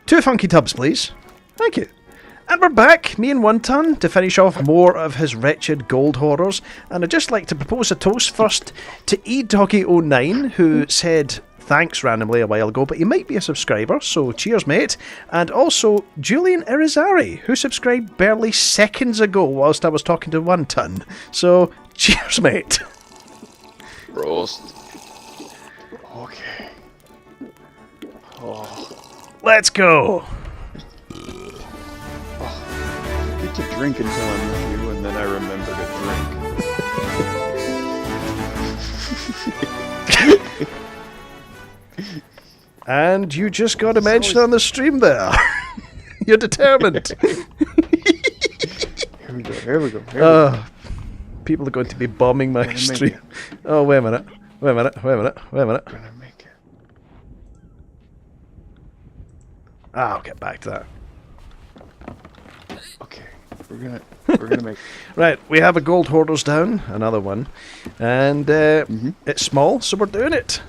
2 funky tubs, please. Thank you. And we're back, me and Oneton, to finish off more of his wretched Gold Hoarders. And I'd just like to propose a toast first to eDoggy09, who said thanks randomly a while ago, but he might be a subscriber, so cheers, mate. And also Julian Irizarry, who subscribed barely seconds ago whilst I was talking to Oneton. So, cheers, mate. Roast. Okay. Oh. Let's go. I get to drink until I'm with you, and then I remember to drink. And you just got a mention on the stream there. You're determined. Here we go. People are going to be bombing my stream. Oh, wait a minute. Wait a minute. Gonna make it. I'll get back to that. Okay, we're gonna make. Right, we have a Gold Hoarders down, another one, and it's small, so we're doing it.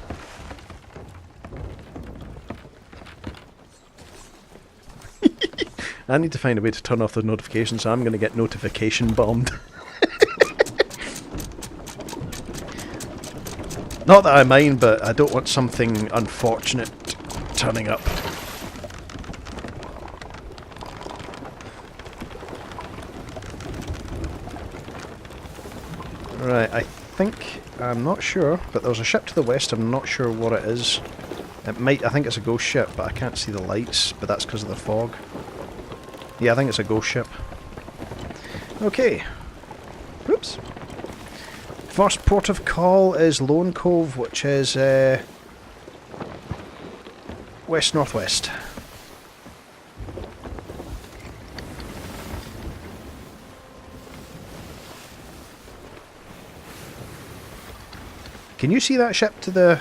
I need to find a way to turn off the notifications, so I'm going to get notification bombed. Not that I mind, but I don't want something unfortunate turning up. Right, I'm not sure, but there's a ship to the west, I'm not sure what it is. I think it's a ghost ship, but I can't see the lights, but that's because of the fog. Yeah, I think it's a ghost ship. Okay. Oops. First port of call is Lone Cove, which is west-northwest. Can you see that ship to the...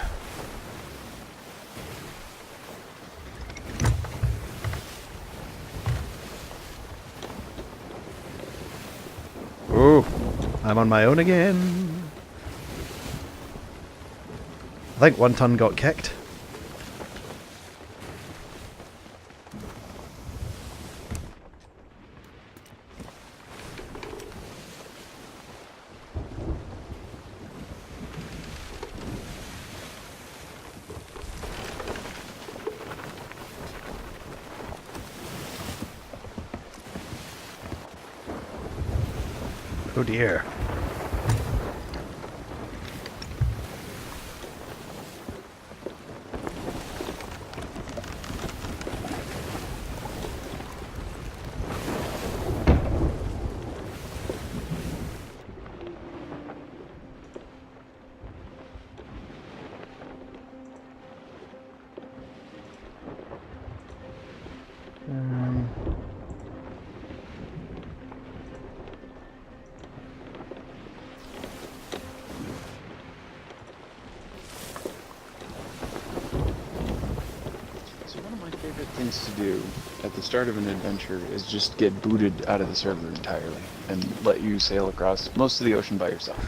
Oh, I'm on my own again. I think Oneton got kicked. Oh dear. Things to do at the start of an adventure is just get booted out of the server entirely and let you sail across most of the ocean by yourself.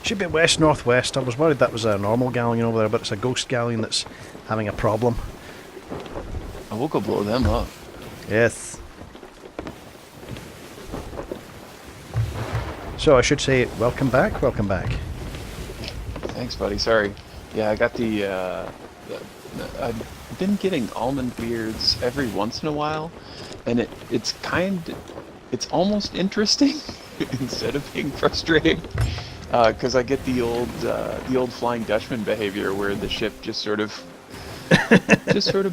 Should be west-northwest. I was worried that was a normal galleon over there, but it's a ghost galleon that's having a problem. I will go blow them up. Yes. So I should say, welcome back, welcome back. Thanks, buddy. Sorry. Yeah, I got I've been getting almond beards every once in a while, and it's almost interesting instead of being frustrating, because I get the old Flying Dutchman behavior where the ship just sort of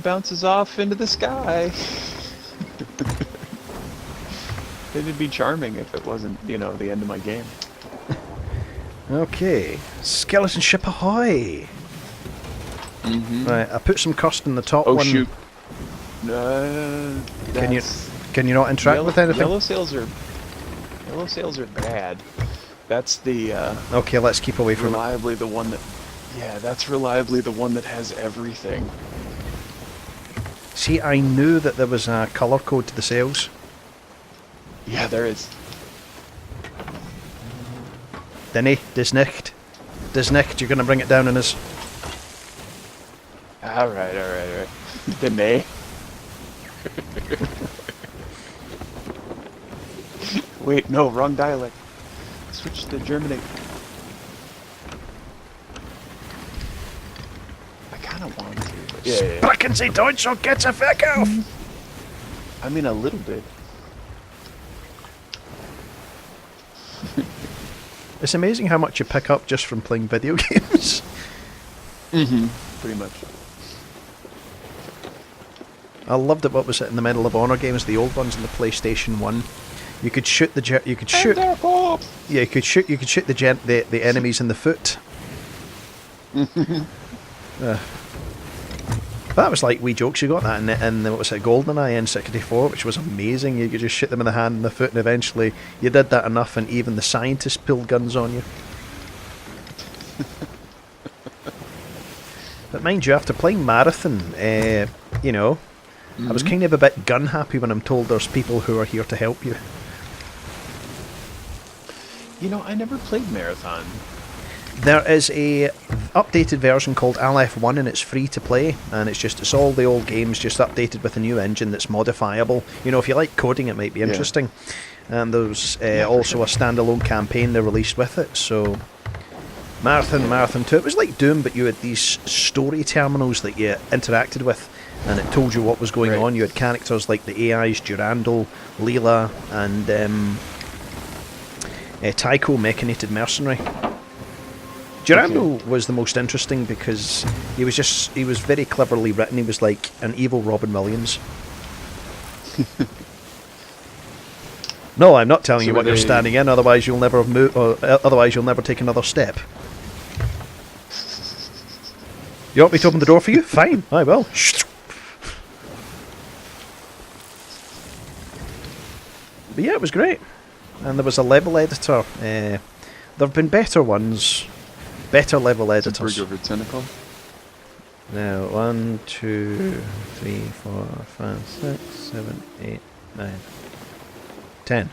bounces off into the sky. It'd be charming if it wasn't, the end of my game. Okay, skeleton ship ahoy! Right, I put some cost in the top one. Oh shoot! Can you not interact with anything? Yellow sails are bad. That's the okay, let's keep away from reliably the one that. Yeah, that's reliably the one that has everything. See, I knew that there was a colour code to the sails. Yeah, there is. Denny, das nicht, you're gonna bring it down on us. Alright. Dene. Wait, no, wrong dialect. Switch to Germany. I kind of want to. But yeah. Sprechen Sie Deutsch or get a Fick auf! I mean, a little bit. It's amazing how much you pick up just from playing video games. Pretty much. I loved it. What was it in the Medal of Honor games? The old ones in the PlayStation 1. You could shoot the you could shoot. Yeah, you could shoot the enemies in the foot. That was like wee jokes. You got that in what was it, GoldenEye N64, which was amazing. You could just shoot them in the hand and the foot, and eventually you did that enough, and even the scientists pulled guns on you. But mind you, after playing Marathon, you know, I was kind of a bit gun happy when I'm told there's people who are here to help you. You know, I never played Marathon. There is a updated version called LF1, and it's free to play, and it's all the old games just updated with a new engine that's modifiable. You know, if you like coding, it might be interesting. And there's also a standalone campaign they released with it. So Marathon 2, it was like Doom, but you had these story terminals that you interacted with, and it told you what was going on. You had characters like the AIs, Durandal, Leela, and Tycho, Mechanated Mercenary. Durandal was the most interesting because he was very cleverly written. He was like an evil Robin Williams. No, I'm not telling you what you're standing in, otherwise you'll never move, or otherwise you'll never take another step. You want me to open the door for you? Fine, I will. But yeah, it was great. And there was a level editor. There have been better ones. Better level editors. Bridge over Tentacle. Now, 1, 2, 3, 4, 5, 6, 7, 8, 9, 10.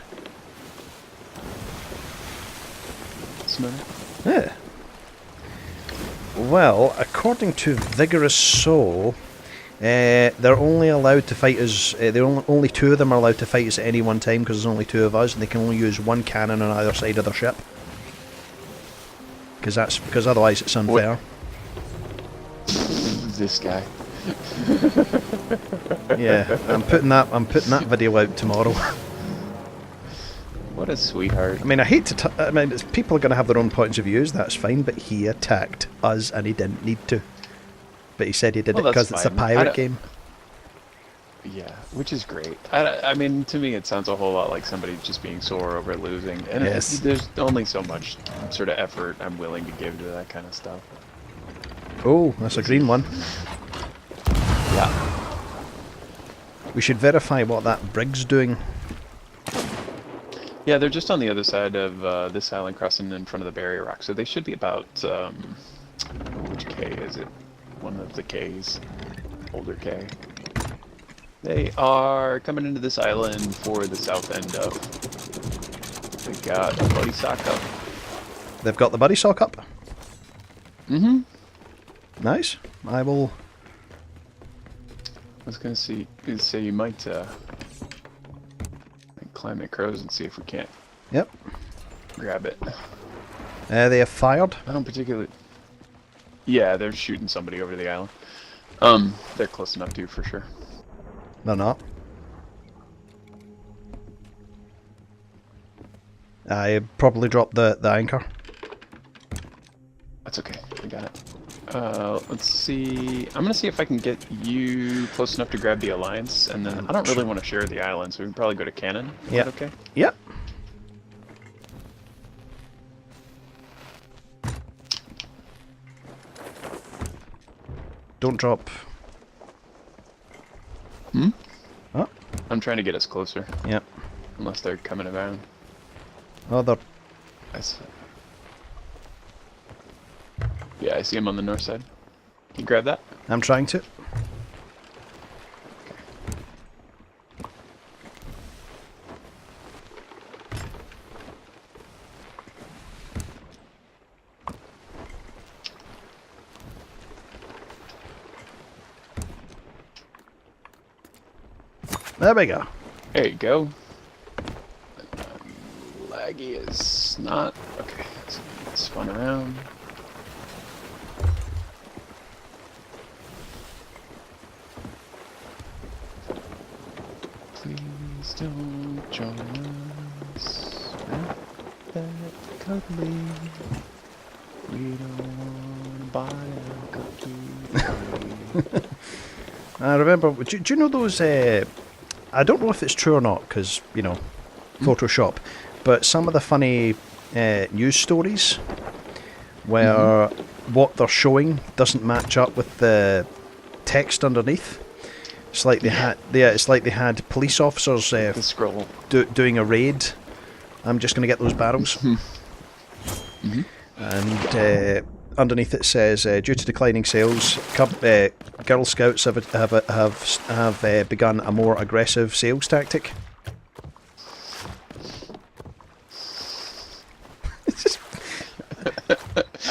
Yeah. Well, according to Vigorous Soul, they're only allowed to fight as only two of them are allowed to fight us at any one time because there's only two of us, and they can only use one cannon on either side of their ship. Because otherwise it's unfair. This guy. Yeah, I'm putting that video out tomorrow. What a sweetheart. I mean, I hate to. People are going to have their own points of views. That's fine, but he attacked us and he didn't need to. But he said he did it because it's a pirate game. Yeah, which is great. I mean, to me, it sounds a whole lot like somebody just being sore over losing. And yes. There's only so much sort of effort I'm willing to give to that kind of stuff. Oh, that's a green one. Yeah. We should verify what that brig's doing. Yeah, they're just on the other side of this island, crossing in front of the barrier rock. So they should be about, which K is it? One of the Ks. Older K. They are coming into this island for the south end of. They got a buddy sock up. They've got the buddy sock up? Mm-hmm. Nice. I will... I was gonna say you might climb the crows and see if we can't grab it. They have fired? I don't particularly... Yeah, they're shooting somebody over the island. They're close enough to, for sure. They're not. I probably dropped the anchor. That's okay. I got it. Let's see. I'm gonna see if I can get you close enough to grab the alliance, and then I don't really want to share the island, so we can probably go to cannon. Yeah. Okay. Yep. Don't drop. Hmm? Oh. I'm trying to get us closer. Yep. Unless they're coming around. Oh, they're... Yeah, I see him on the north side. Can you grab that? I'm trying to. There we go. There you go. Laggy as snot. Okay, so spun around. Please don't join us at that cuddly. We don't want to buy a cookie. I remember. Do you know those? I don't know if it's true or not, because you know, Photoshop. But some of the funny news stories where what they're showing doesn't match up with the text underneath. It's like they had, it's like they had police officers The scroll. doing a raid. I'm just going to get those barrels. And underneath it says, due to declining sales, Girl Scouts have begun a more aggressive sales tactic.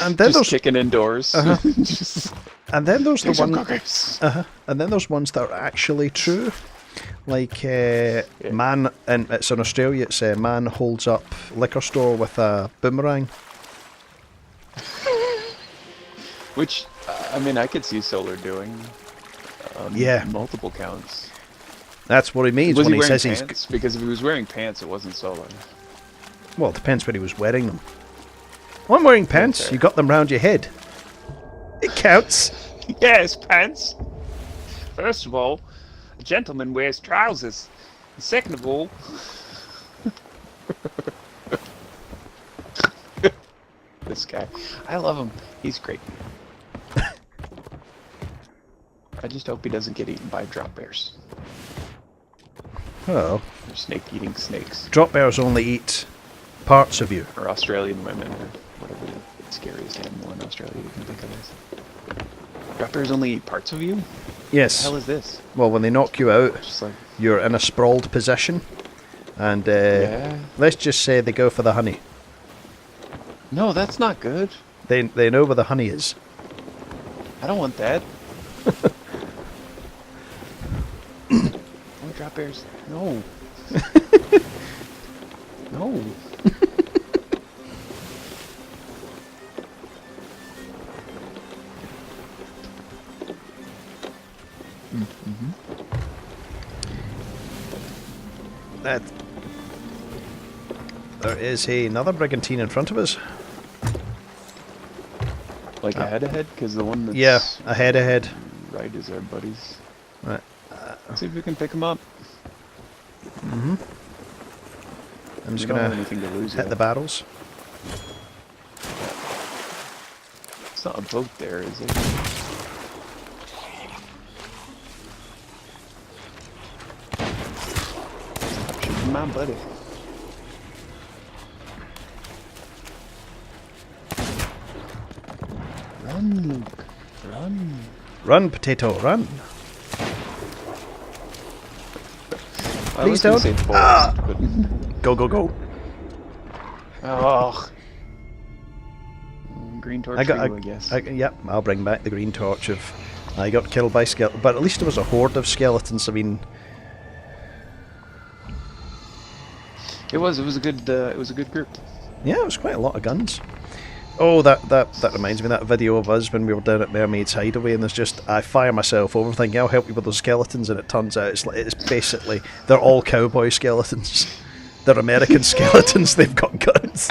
And then Just kicking indoors. Just and then there's the some one, cookies. and then there's ones that are actually true. Like man, and it's in Australia. It's a man holds up liquor store with a boomerang. Which, I mean, I could see Solar doing. Yeah. Multiple counts. That's what he means Was when he he wearing says pants? Because if he was wearing pants, it wasn't Solar. Well, it depends when he was wearing them. Well, I'm wearing pants. fair. You got them round your head. It counts. Yes, pants. First of all, a gentleman wears trousers. And second of all, this guy, I love him. He's great. I just hope he doesn't get eaten by drop bears. Oh, Or snake-eating snakes. drop bears only eat parts of you. Or Australian women, or whatever the scariest animal in Australia you can think of is. Drop bears only eat parts of you? What the Yes. hell is this? Well, when they knock you out, Just like, you're in a sprawled position, and yeah. let's just say they go for the honey. No, that's not good. They know where the honey is. I don't want that. Oh, drop bears. No. No. That there is another brigantine in front of us. Like ahead? Because the one that's Yeah, ahead. right is our buddies. Right. Let's see if we can pick them up. I'm just We don't have gonna anything to lose hit yet. the barrels. It's not a boat there, is it? Stop shooting my buddy. Run, Luke. Run. Run, potato, run! I Please was gonna don't. say forest, but... Go, go, go! Oh. Green torch for you, I guess. Yep, I'll bring back the green torch of I got killed by skeletons, but at least there was a horde of skeletons. I mean, It was a good group. yeah, it was quite a lot of guns. Oh, that reminds me of that video of us when we were down at Mermaid's Hideaway, and there's just I fire myself over thinking I'll help you with those skeletons, and it turns out it's basically they're all cowboy skeletons. They're American skeletons. They've got guns.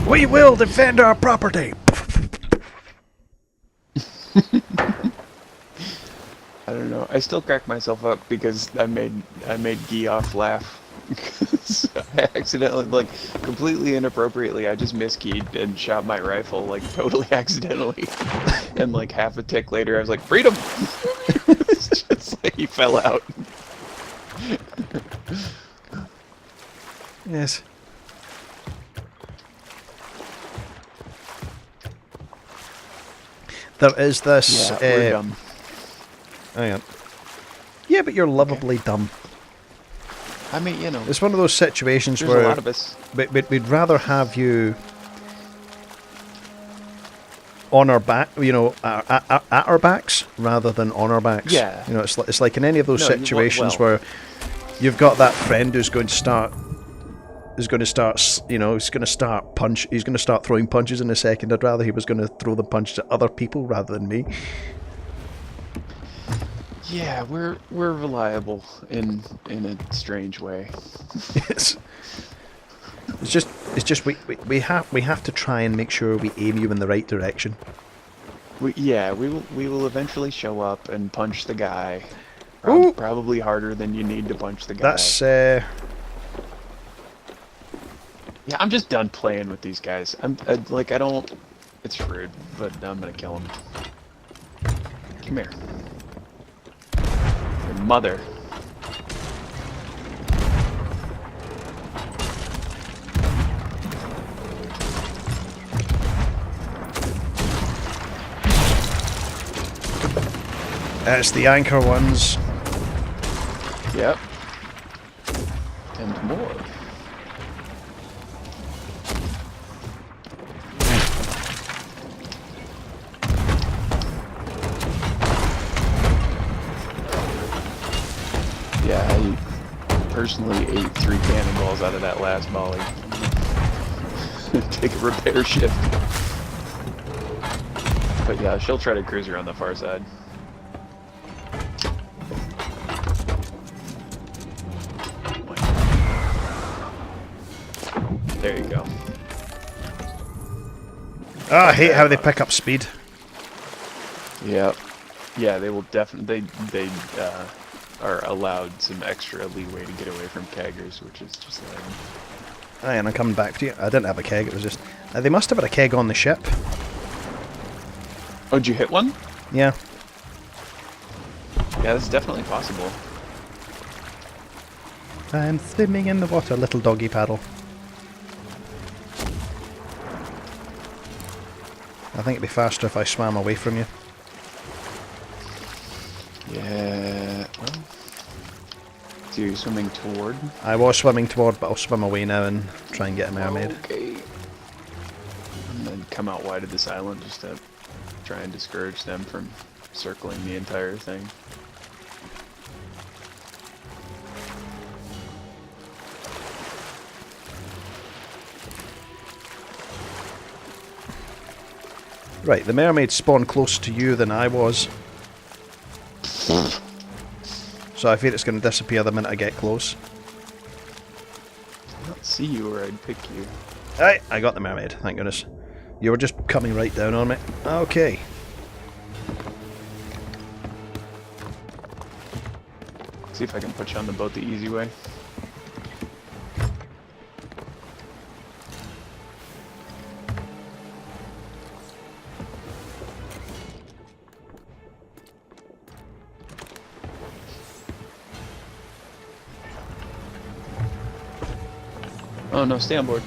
We will defend our property. I don't know. I still crack myself up because I made Geoff laugh. Because I accidentally, like, completely inappropriately, I just miskeyed and shot my rifle, like, totally accidentally. And, like, half a tick later, I was like, freedom! It's just like he fell out. Yes. There is this. Yeah, we're dumb. Hang on. Yeah, but you're lovably dumb. I mean, you know, It's one of those situations there's where a lot of us. we'd rather have you on our back, you know, at our backs rather than on our backs. Yeah. You know, it's like in any of those No, situations well, where you've got that friend who's going to start, you know, he's going to start throwing punches in a second. I'd rather he was going to throw the punches at other people rather than me. yeah, we're reliable in a strange way. Yes. It's just we have to try and make sure we aim you in the right direction. We will eventually show up and punch the guy. Ooh. Probably harder than you need to punch the guy. That's Yeah, I'm just done playing with these guys. Like, I don't. It's rude, but I'm gonna kill him. Come here. Your mother. it's the anchor ones. Yep. And more. Yeah, I personally ate 3 cannonballs out of that last volley. Take a repair shift. But yeah, she'll try to cruise her on the far side. There you go. Oh, I hate how they pick up speed. Yep. Yeah, they will definitely. They are allowed some extra leeway to get away from keggers, which is just like. Aye, and I'm coming back to you. I didn't have a keg. It was just they must have had a keg on the ship. Oh, did you hit one? Yeah. Yeah, that's definitely possible. I'm swimming in the water, little doggy paddle. I think it'd be faster if I swam away from you. Yeah. Well, so you're swimming toward? I was swimming toward, but I'll swim away now and try and get a mermaid. Okay. And then come out wide of this island just to try and discourage them from circling the entire thing. Right, the mermaid spawned closer to you than I was. So I fear it's going to disappear the minute I get close. I don't see you or I'd pick you. Aye, I got the mermaid, thank goodness. You were just coming right down on me. Okay. See if I can put you on the boat the easy way. Oh no, stay on board.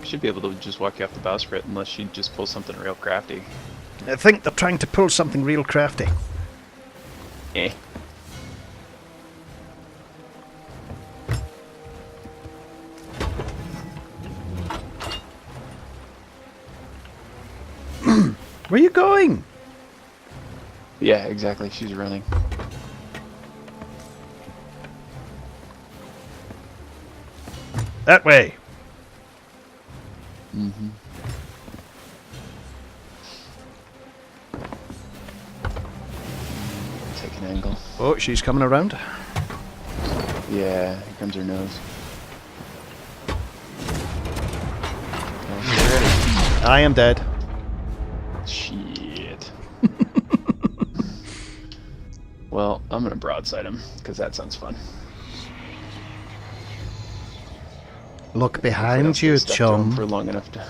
Should be able to just walk you off the bowsprit unless she just pulls something real crafty. I think they're trying to pull something real crafty. Eh. Where are you going? Yeah, exactly. She's running. That way. Mm-hmm. Take an angle. Oh, she's coming around. Yeah, here comes her nose. Oh, I am dead. shit. Well, I'm gonna broadside him, because that sounds fun. Look Hopefully I behind don't you, stay stuck to him chum. for long enough to.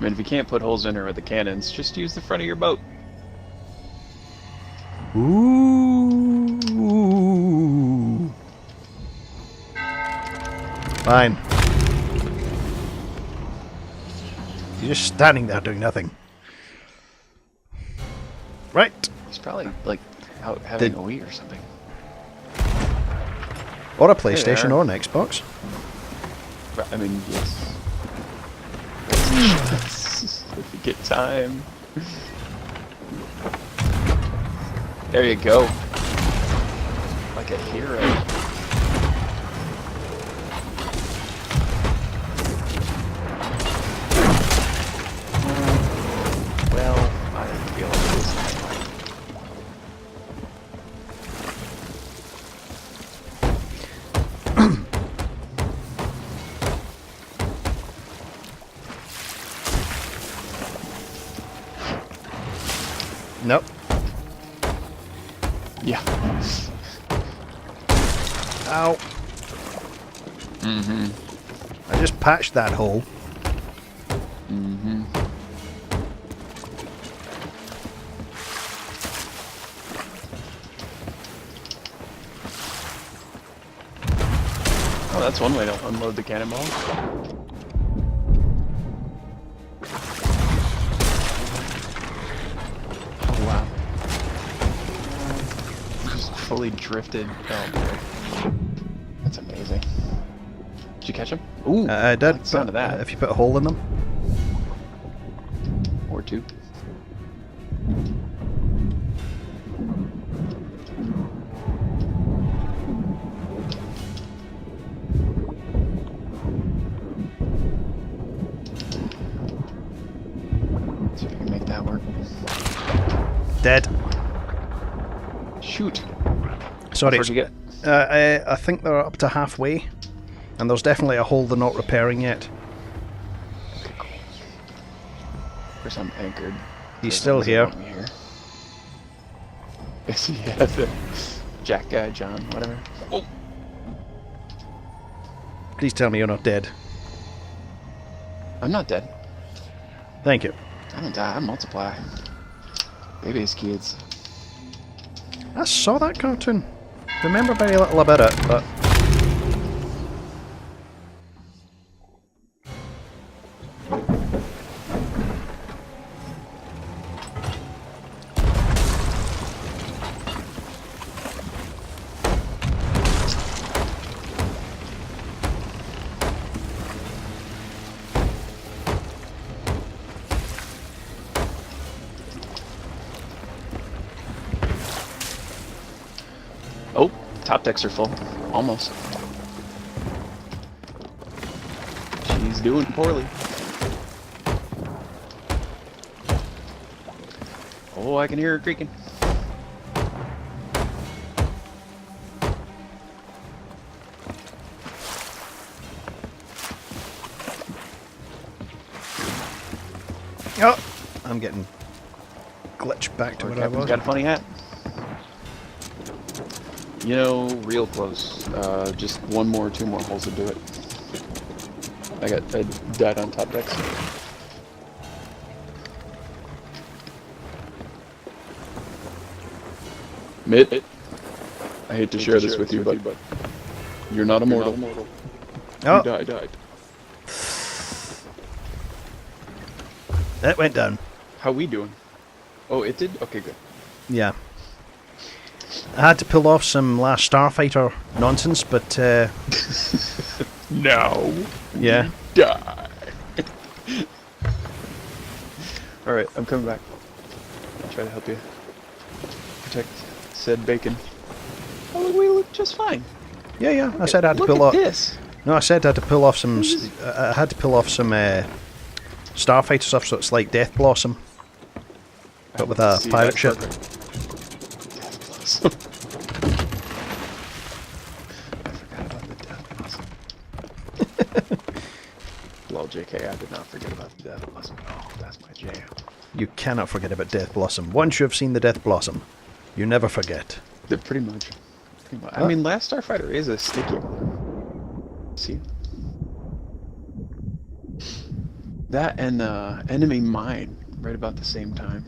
I mean, if you can't put holes in her with the cannons, just use the front of your boat. Ooh. Fine. You're just standing there doing nothing. Right. He's probably, like, out having a wee or something. Or a PlayStation or an Xbox. I mean, yes. If you get time. There you go. Like a hero. Well, I feel like this is Nope. yeah. Ow. Mm-hmm. I just patched that hole. Mm-hmm. Oh, that's one way to unload the cannonball. Oh, wow. Just fully drifted. Oh, boy. That's amazing. Did you catch him? Ooh, I did. I like the sound of that. If you put a hole in them. Or two. See if I can make that work. Dead. Shoot. Sorry. Where'd you get? I think they're up to halfway. And there's definitely a hole they're not repairing yet. Okay, cool. Of course I'm anchored. He's still here. Is he? Yeah, the Jack guy, John, whatever. Oh. Please tell me you're not dead. I'm not dead. Thank you. I don't die, I multiply. Baby's kids. I saw that cartoon. Remember very little about it, but... Oh, top decks are full. Almost. She's doing poorly. Oh, I can hear her creaking. Oh! I'm getting glitched back to Our where I captain's was. got a funny hat. You know, real close. Just one more, two more holes to do it. I died on top decks. Mitt, I hate to share this with you, but you're not immortal. Oh! You died. That went down. How we doing? Oh, it did? Okay, good. Yeah. I had to pull off some last Starfighter nonsense, but No. yeah. Die. Alright, I'm coming back. I'll try to help you protect said bacon. Oh, we look just fine. Yeah. I said I had to Look pull at off. this. No, I said I had to pull off some. I had to pull off some Starfighter stuff, so it's like Death Blossom, but with a See, pirate that's ship. perfect. Death Blossom. I forgot about the Death Blossom. Lol, JK, I did not forget about the Death Blossom. Oh, that's my jam. You cannot forget about Death Blossom. Once you have seen the Death Blossom, you never forget. Pretty much. I mean, Last Starfighter is a sticky one. See? That and Enemy Mine, right about the same time.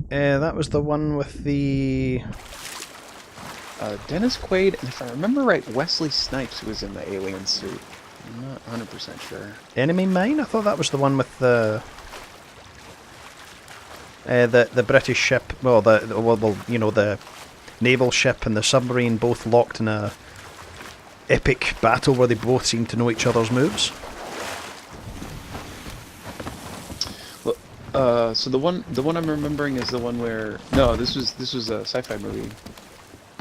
That was the one with the... Dennis Quaid, and if I remember right, Wesley Snipes was in the alien suit. I'm not 100% sure. Enemy Mine? I thought that was the one with the British ship. Well, you know, the naval ship and the submarine both locked in a epic battle where they both seem to know each other's moves. Well, so the one I'm remembering is the one where this was a sci-fi movie,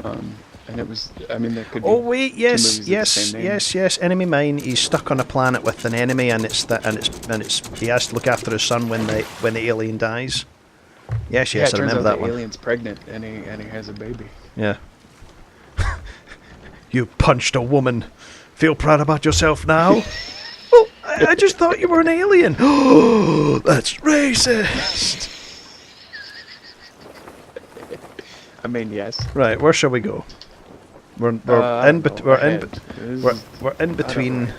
and it was, I mean, there could be. Oh wait, yes, two movies with the same name. yes. Enemy mine. He's stuck on a planet with an enemy, and it's he has to look after his son when the alien dies. Yes, Yeah, it I turns remember out that the one. alien's pregnant and he has a baby. Yeah. You punched a woman. Feel proud about yourself now? Well, I just thought you were an alien. Oh, that's racist. I mean, yes. Right, where shall we go? We're in between.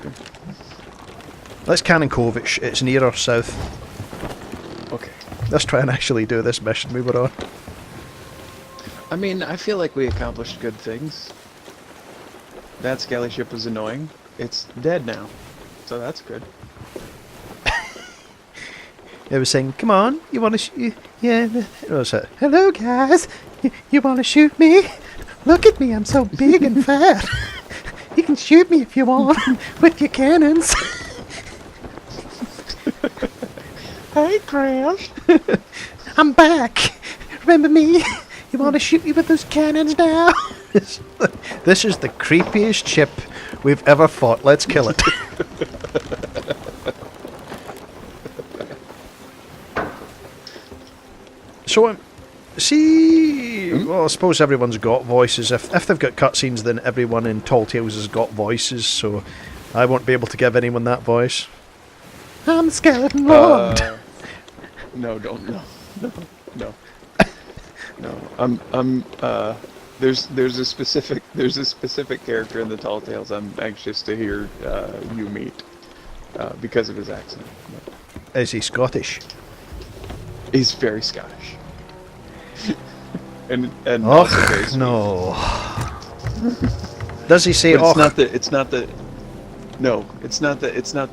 Let's Cannon Cove. It's nearer south. Okay. Let's try and actually do this mission we were on. I mean, I feel like we accomplished good things. That skelly ship was annoying. It's dead now, so that's good. It was saying, "Come on, you want to shoot?" Yeah. What was it? Hello, guys. You want to shoot me? Look at me, I'm so big and fat. You can shoot me if you want with your cannons. Hey, Crash. I'm back. Remember me? You want to shoot me with those cannons now? This is the creepiest ship we've ever fought. Let's kill it. So, well, I suppose everyone's got voices. If they've got cutscenes, then everyone in Tall Tales has got voices, so I won't be able to give anyone that voice. I'm the Skeleton Lord. No, don't, no. There's a specific character in the Tall Tales I'm anxious to hear you meet because of his accent. Is he Scottish? He's very Scottish. and also very sweet. No. Does he say? But it's not the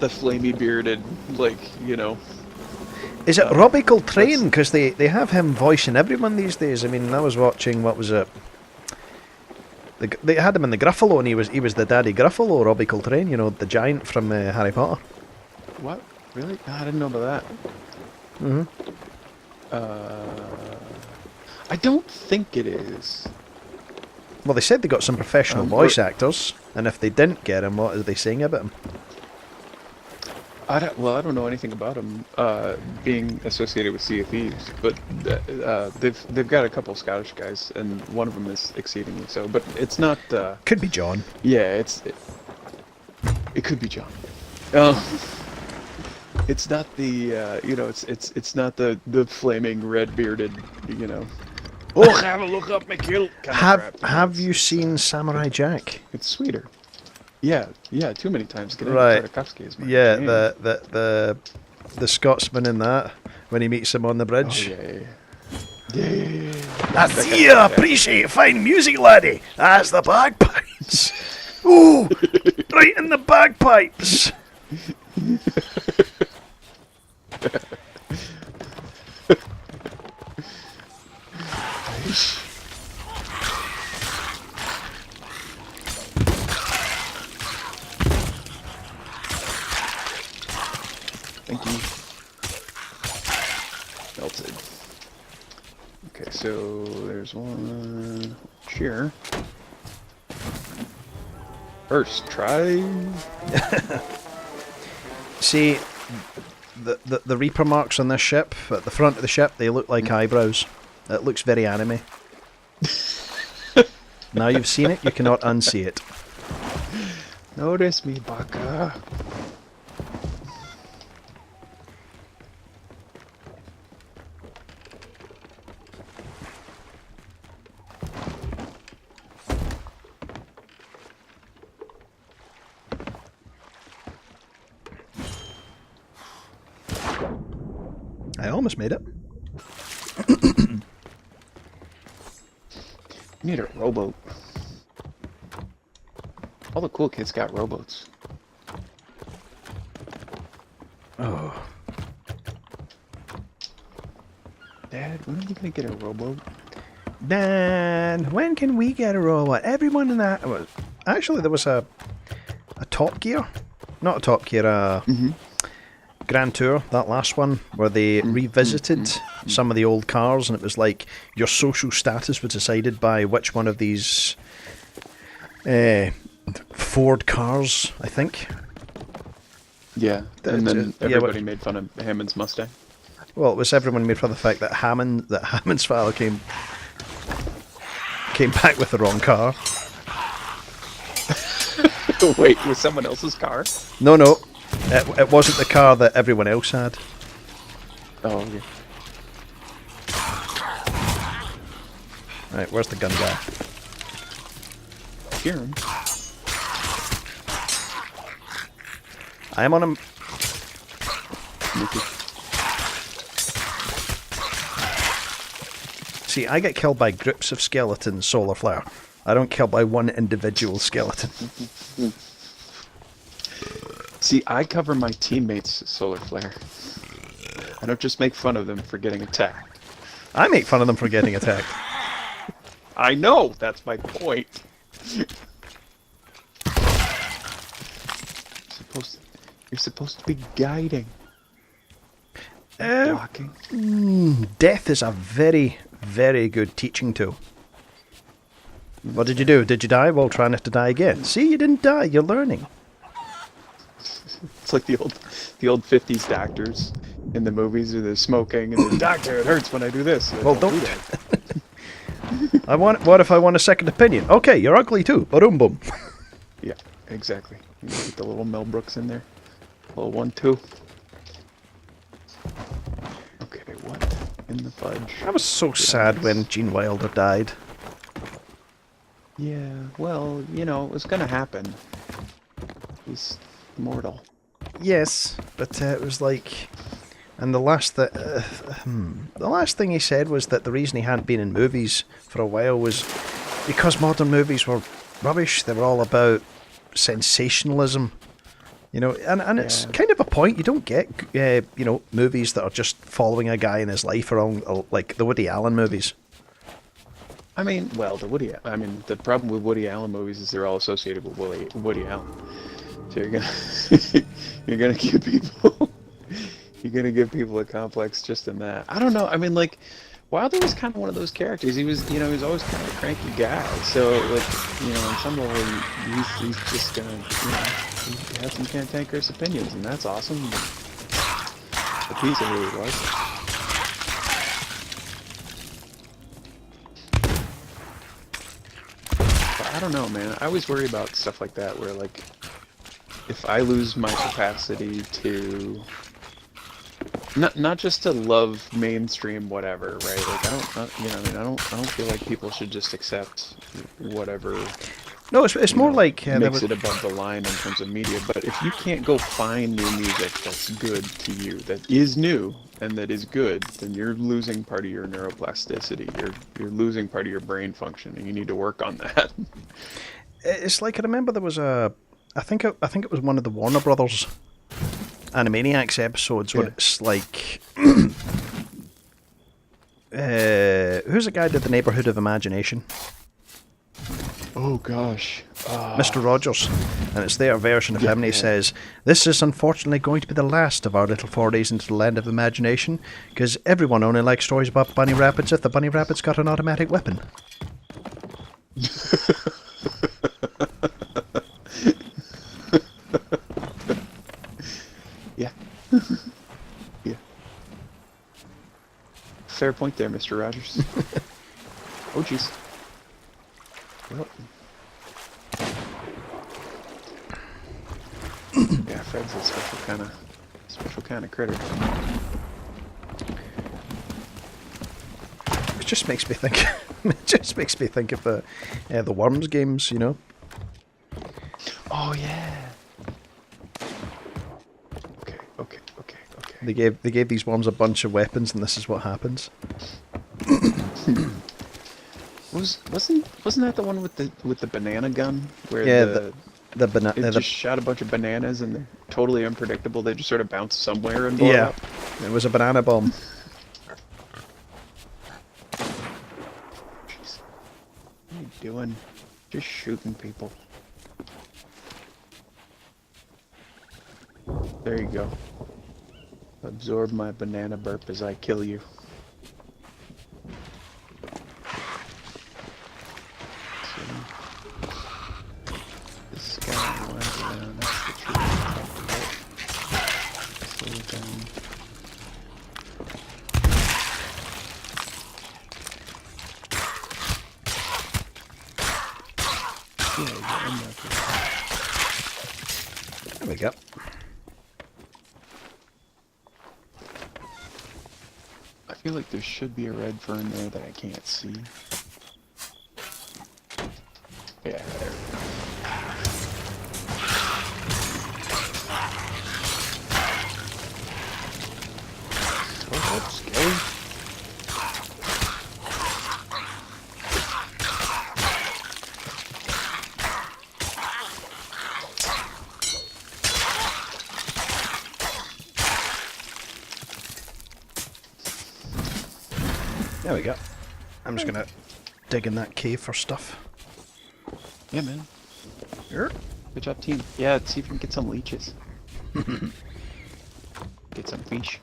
flamey bearded, like, you know. Is it Robbie Coltrane? Because they have him voicing everyone these days. I mean, I was watching, what was it? They had him in the Gruffalo, and he was the Daddy Gruffalo, Robbie Coltrane. You know, the giant from Harry Potter. What? Really? No, I didn't know about that. Mm-hmm. I don't think it is. Well, they said they got some professional voice actors, and if they didn't get him, what are they saying about him? I don't know anything about him being associated with Sea of Thieves, but they've got a couple Scottish guys, and one of them is exceedingly so. But it's not. Could be John. Yeah, it could be John. It's not the it's not the flaming red bearded, you know. Oh, have a look up, McGill. Have you seen Samurai Jack? It's sweeter. Yeah, too many times. Right. Yeah, name. the Scotsman in that when he meets him on the bridge. Oh, yeah. I see you appreciate fine music, laddie. That's the bagpipes. Ooh, right in the bagpipes. Thank you. Melted. Okay, so there's one here. First try. See, the Reaper marks on this ship, at the front of the ship, they look like eyebrows. It looks very anime. Now you've seen it, you cannot unsee it. Notice me, Baka. I almost made it. Need a rowboat. All the cool kids got rowboats. Oh. Dad, when are we gonna get a rowboat? Dan, when can we get a robot? Everyone in that... Well, actually, there was a Top Gear. Not a Top Gear, Grand Tour, that last one, where they revisited some of the old cars, and it was like your social status was decided by which one of these Ford cars, I think. Yeah, and then everybody made fun of Hammond's Mustang. Well, it was everyone made fun of the fact that Hammond's father came back with the wrong car. Wait, was someone else's car? No. It wasn't the car that everyone else had. Oh, yeah. Right, where's the gun guy? Hear him. I am on him. See, I get killed by groups of skeletons, solar flare. I don't kill by one individual skeleton. See, I cover my teammates' solar flare. I don't just make fun of them for getting attacked. I make fun of them for getting attacked. I know, that's my point. You're supposed to be guiding. Blocking. Death is a very, very good teaching tool. What did you do? Did you die? Well, try not to die again. See, you didn't die. You're learning. It's like the old 50s doctors in the movies where they're smoking and they're, doctor, it hurts when I do this. Well, don't do that. What if I want a second opinion? Okay, you're ugly too. Boom, boom. Yeah, exactly. You get the little Mel Brooks in there. Little 1-2. Okay, what in the fudge? I was so sad when Gene Wilder died. Yeah, well, you know, it was gonna happen. He's mortal. Yes, but it was like, and the last thing he said was that the reason he hadn't been in movies for a while was because modern movies were rubbish. They were all about sensationalism, you know, and it's kind of a point. You don't get, movies that are just following a guy in his life around, like the Woody Allen movies. I mean, well, the problem with Woody Allen movies is they're all associated with Woody Allen. So you're gonna give people a complex just in that. I don't know. I mean, like, Wilder was kind of one of those characters. He was, he was always kind of a cranky guy. So, like, on some level, he's just gonna, he had some cantankerous opinions, and that's awesome. But he's a really was. But I don't know, man. I always worry about stuff like that, where like, if I lose my capacity to not just to love mainstream whatever, right? Like I don't feel like people should just accept whatever. No, it's more like makes it above the line in terms of media. But if you can't go find new music that's good to you, that is new and that is good, then you're losing part of your neuroplasticity. You're losing part of your brain function, and you need to work on that. It's like, I remember there was I think it was one of the Warner Brothers Animaniacs episodes where it's like, who's the guy that did the Neighborhood of Imagination? Oh gosh, Mr. Rogers, and it's their version of him, and he says, "This is unfortunately going to be the last of our little forays into the land of imagination, because everyone only likes stories about bunny rabbits if the bunny rabbit's got an automatic weapon." Yeah. Fair point there, Mr. Rogers. Oh, jeez. Well. Yeah, Fred's a special kind of critter. It just makes me think. It just makes me think of the Worms games, Oh yeah. Okay. They gave these worms a bunch of weapons, and this is what happens. Wasn't that the one with the banana gun where they just shot a bunch of bananas and they're totally unpredictable? They just sort of bounce somewhere and blow up. It was a banana bomb. doing? Just shooting people. There you go. Absorb my banana burp as I kill you. So, this guy winds around. That's the tree we talked about. Slow it down. Yeah, you got in there. There we go. I feel like there should be a red fern there that I can't see. Yeah, there we go. Go up, Skelly. There we go. I'm just gonna dig in that cave for stuff. Yeah, man. Here. Good job, team. Yeah, let's see if we can get some leeches. Get some fish.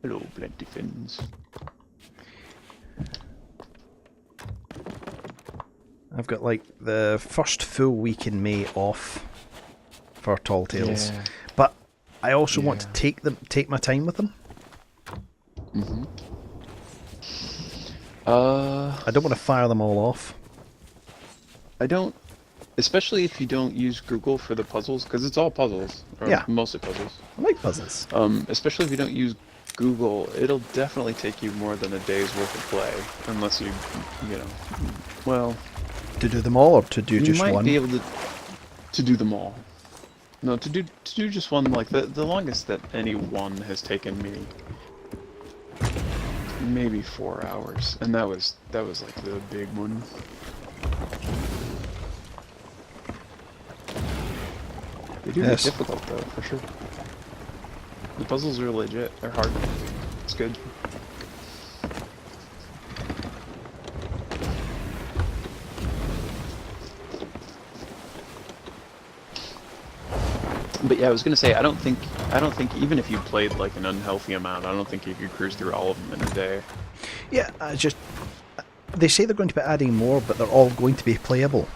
Hello, plenty fins. I've got like the first full week in May off for Tall Tales, Yeah. but I also want to Yeah. take my time with them. Mm-hmm. I don't want to fire them all off. I don't, especially if you don't use Google for the puzzles, because it's all puzzles, or Yeah. mostly puzzles. I like puzzles. Especially if you don't use Google, it'll definitely take you more than a day's worth of play, unless you know, well, To do them all or to do you just might one? be able to do them all. No, to do just one, like the longest that any one has taken me, maybe 4 hours, and that was like the big one. They do get Yes. difficult though, for sure. The puzzles are legit. They're hard. It's good. But yeah, I was gonna say, I don't think even if you played like an unhealthy amount, I don't think you could cruise through all of them in a day. Yeah, they say they're going to be adding more, but they're all going to be playable.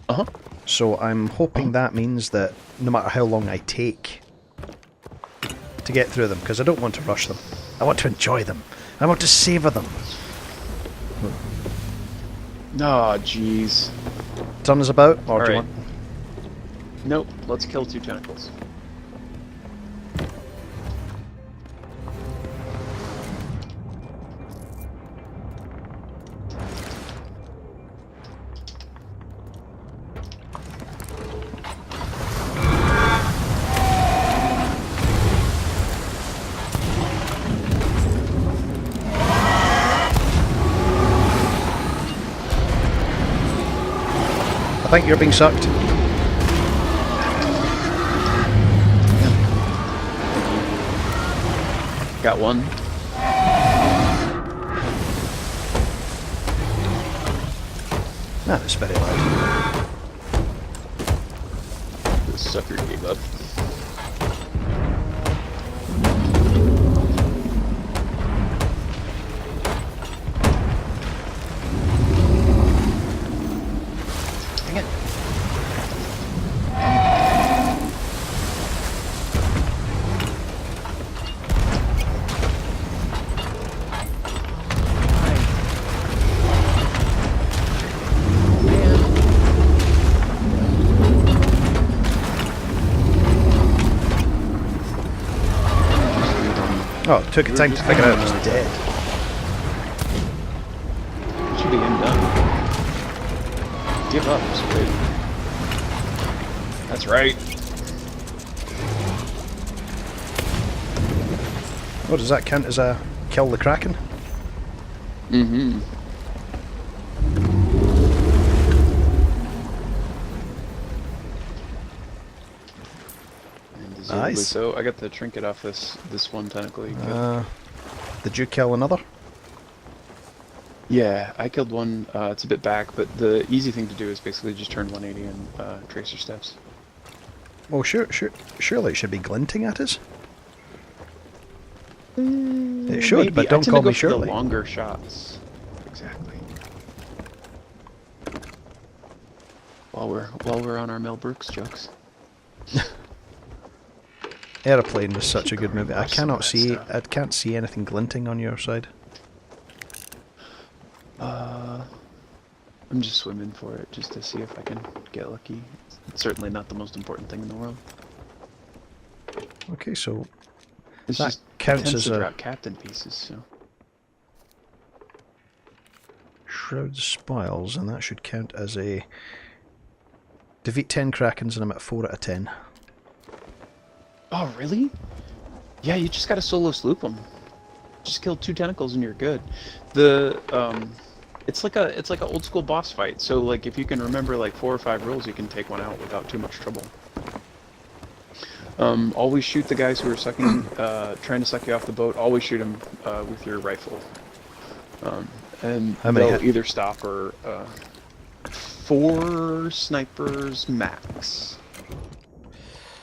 Uh-huh. So I'm hoping that means that no matter how long I take to get through them, because I don't want to rush them. I want to enjoy them. I want to savor them. Oh, jeez. Turn us about, or do you Alright. want... Nope. Let's kill 2 tentacles. I think you're being sucked. Got one. That was very loud. The sucker gave up. Dang it. Oh, it took a time to figure out it was dead. Should be done. Give up, squid. That's right. Oh, does that count as a kill the Kraken? Mm-hmm. absolutely. Nice. So I got the trinket off this one tentacle you killed. Did you kill another? Yeah, I killed one. It's a bit back, but the easy thing to do is basically just turn 180 and trace your steps. Well, surely it should be glinting at us. It should, Maybe. but don't I tend call to go me for Shirley. the longer shots. Exactly. While we're on our Mel Brooks jokes. Airplane was such a good movie. I Watch some of cannot that see. stuff. I can't see anything glinting on your side. I'm just swimming for it, just to see if I can get lucky. It's certainly not the most important thing in the world. Okay, so It's that just counts tends as to a drop captain pieces, so. Shroud Spoils, and that should count as a defeat 10 Krakens, and I'm at 4 out of 10. Oh, really? Yeah, you just gotta solo sloop them. Just kill 2 tentacles and you're good. It's like a old school boss fight. So like if you can remember like 4 or 5 rules, you can take one out without too much trouble. Always shoot the guys who are sucking, trying to suck you off the boat. Always shoot them with your rifle, and they'll either stop or 4 snipers max.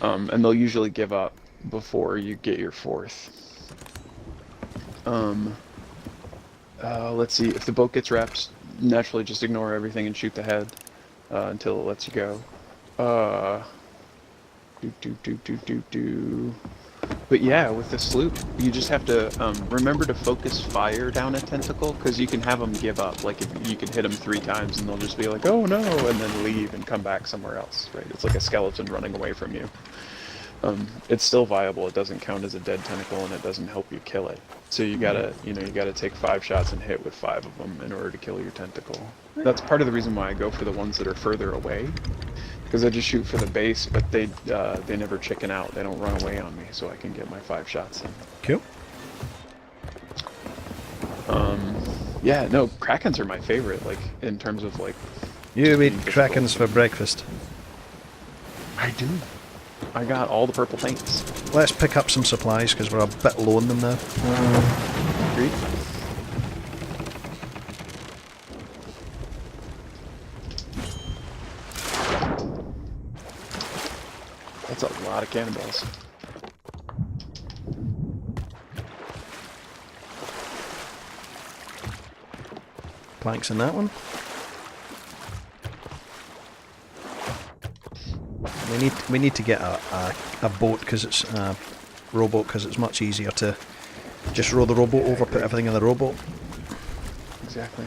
And they'll usually give up before you get your 4th. Let's see, if the boat gets wrapped, naturally just ignore everything and shoot the head until it lets you go. But yeah, with the sloop, you just have to remember to focus fire down a tentacle, because you can have them give up. Like, if you can hit them 3 times and they'll just be like, oh no, and then leave and come back somewhere else, right? It's like a skeleton running away from you. It's still viable. It doesn't count as a dead tentacle, and it doesn't help you kill it. So you gotta, you gotta take 5 shots and hit with 5 of them in order to kill your tentacle. That's part of the reason why I go for the ones that are further away, because I just shoot for the base, but they never chicken out. They don't run away on me, so I can get my 5 shots in. Cool. Yeah, no, Krakens are my favorite. Like in terms of like. You eat Krakens for breakfast. I do. I got all the purple paints. Let's pick up some supplies because we're a bit low on them now. Agreed. That's a lot of cannonballs. Planks in that one. We need to get a boat, because it's a rowboat, because it's much easier to just row the rowboat over, put everything in the rowboat. Exactly.